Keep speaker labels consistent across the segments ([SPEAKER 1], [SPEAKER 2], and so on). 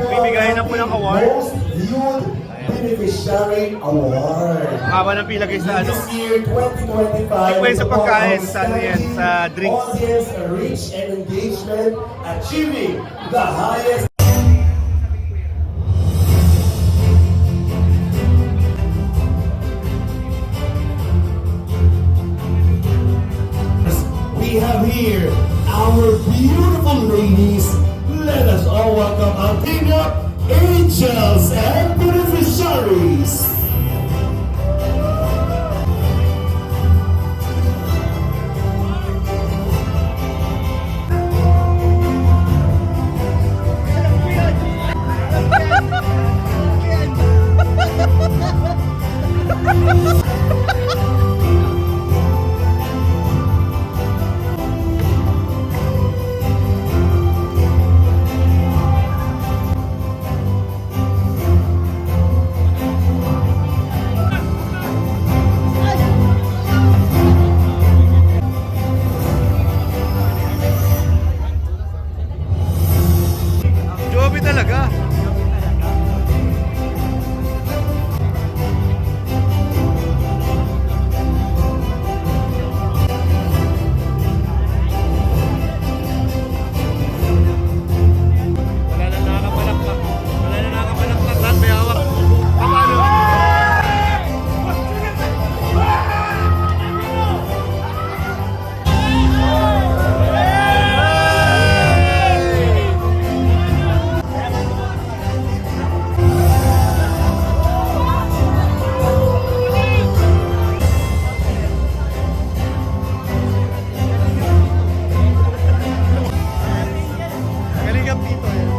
[SPEAKER 1] Bibigay na po ng award.
[SPEAKER 2] Most Viewed Beneficiary Award.
[SPEAKER 1] Haba ng pila guys sa ano.
[SPEAKER 2] This year, 2025,
[SPEAKER 1] Ito sa pagkain, sa ano yan, sa drinks.
[SPEAKER 2] Audience reach and engagement, achieving the highest. We have here our beautiful ladies. Let us all welcome our up angels and beneficiaries.
[SPEAKER 1] Joby talaga. Wala na nakakapalakpak. Wala na nakakapalakpak. Lahat may hawak. Paano? Galing ang tito yan.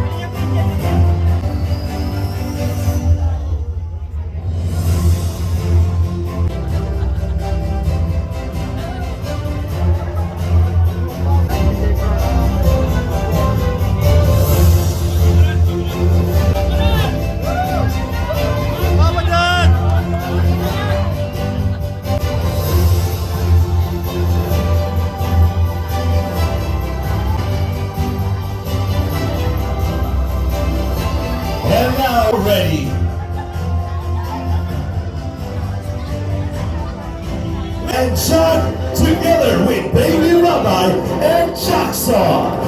[SPEAKER 1] Mama dyan!
[SPEAKER 2] And now ready. And Chuck together with Baby Rabbi and Jackson.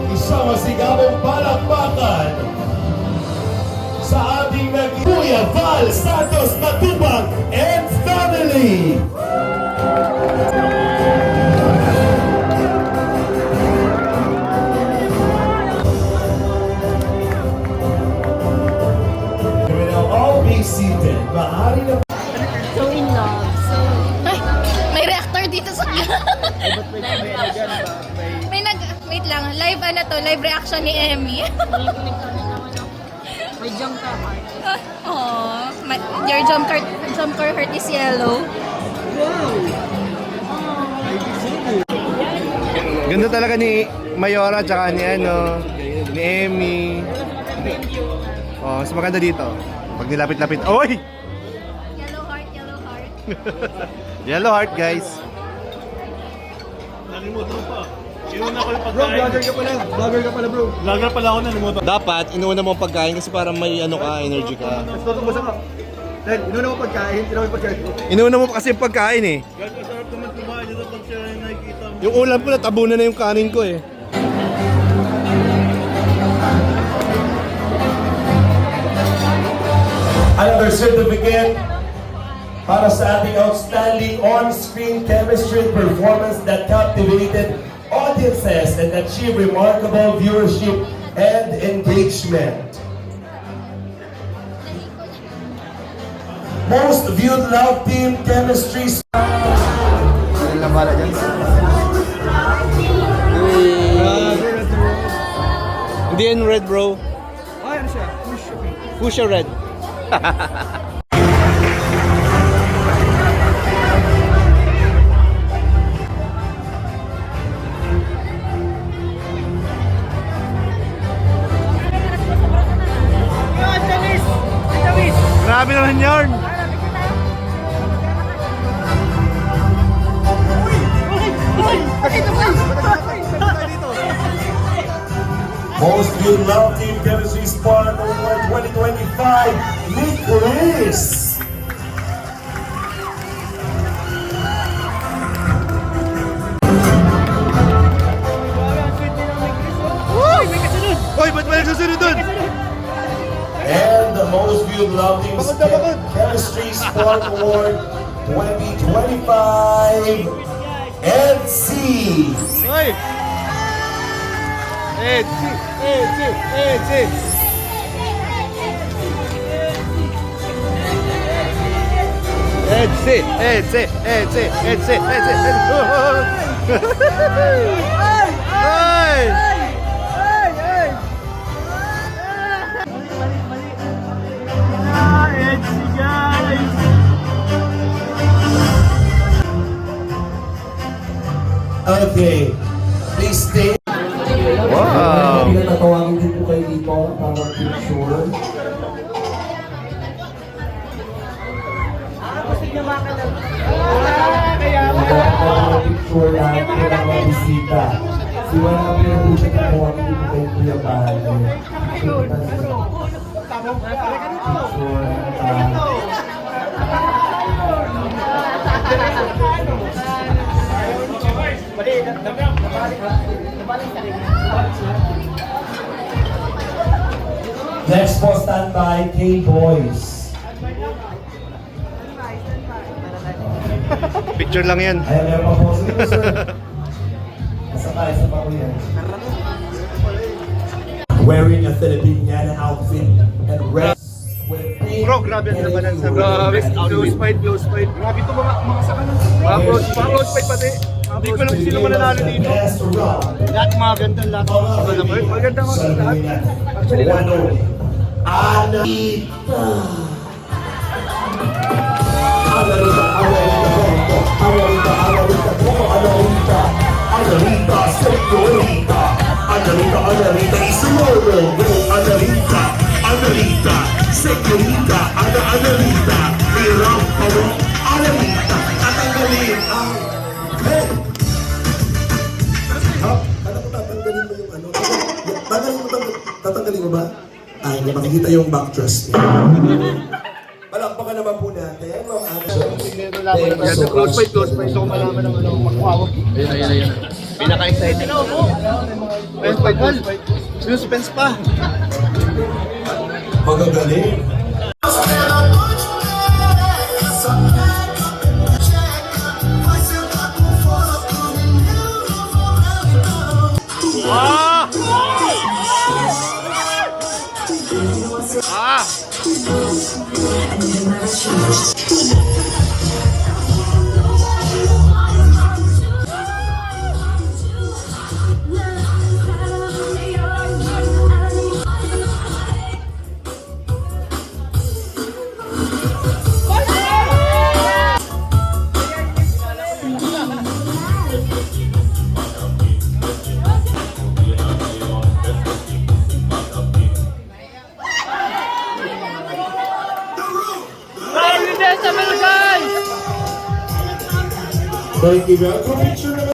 [SPEAKER 2] Isang masigabong palakpakan sa ating Kuya Val Santos Matubang and family. You will all be seated. Maaari na
[SPEAKER 3] So in love. So... Ay! May reactor dito sa... may nag... Wait lang. Live ano to? Live reaction ni Emmy.
[SPEAKER 4] May jump ka, heart.
[SPEAKER 3] Oh, your jump car heart is yellow.
[SPEAKER 1] Ganda talaga ni Mayora tsaka ni ano, ni Emmy. Oh, mas maganda dito. Pag nilapit-lapit. Oy!
[SPEAKER 3] Yellow heart, yellow heart.
[SPEAKER 1] Yellow heart, guys.
[SPEAKER 5] Nalimutan pa. Inuna ko yung
[SPEAKER 1] Bro,
[SPEAKER 5] pagkain.
[SPEAKER 1] vlogger ka pala. Vlogger ka pala, bro.
[SPEAKER 5] Vlogger pala ako, nalimutan.
[SPEAKER 1] Dapat, inuuna mo ang pagkain kasi para may ano ka, energy ka.
[SPEAKER 6] Tutubusan ka. Dahil, inuuna mo pagkain, inuuna mo pagkain.
[SPEAKER 1] Inuuna mo kasi yung pagkain eh.
[SPEAKER 5] Guys, masarap naman kumain dito pag siya yung nakikita mo.
[SPEAKER 1] Yung ulam ko na, tabunan na yung kanin ko eh.
[SPEAKER 2] Another certificate para sa ating outstanding on-screen chemistry performance that captivated audiences and achieved remarkable viewership and engagement. Most viewed love team chemistry.
[SPEAKER 1] Ano lang bala dyan? Hindi yan red, bro.
[SPEAKER 6] Ay, ano siya?
[SPEAKER 1] Fuchsia red. Grabe naman yun.
[SPEAKER 2] Most viewed love team chemistry Spark Award 2025, Nick Chris.
[SPEAKER 1] Hoy, ba't ba nagsusunod dun?
[SPEAKER 2] And the most viewed love team chemistry Spark Award 2025, NC.
[SPEAKER 1] Hoy! Edsi! Hoy!
[SPEAKER 2] Okay, please stay.
[SPEAKER 1] Wow!
[SPEAKER 2] Pinatawagin din po kayo dito para picture. Picture natin ang mga bisita. Siwa na kami ng usap na tawagin din po kayo Kuya Bale. Picture. Next po, standby, K-Boys.
[SPEAKER 1] Picture lang yan.
[SPEAKER 2] Ayan, meron pa po. Sige po, sir. Isa pa po yan. Wearing a Filipiniana outfit and red with pink.
[SPEAKER 1] Bro, grabe ang labanan sa
[SPEAKER 6] Close fight. Grabe ito mga sakana. Close fight pati. Hindi ko alam kung sino mananalo dito.
[SPEAKER 2] Best round.
[SPEAKER 6] Lahat mga ganda lahat. Maganda mga lahat. Actually, lahat.
[SPEAKER 2] Anita. Anita, señorita. Anita, is the world. Anita, señorita. Anita, hirap pa mo. Anita, tatanggalin ang head. Kala ko tatanggalin mo yung ano. Tatanggalin mo ba? Ay, hindi makikita yung back thrust niya. Palakpakan naman po natin.
[SPEAKER 6] Close fight. So malaman ng ano makakawag.
[SPEAKER 1] Ayan. Pinaka-excited.
[SPEAKER 6] Close fight. Suspense pa.
[SPEAKER 2] Magagaling.
[SPEAKER 1] Ah! Ah!
[SPEAKER 2] Thank you, guys. Picture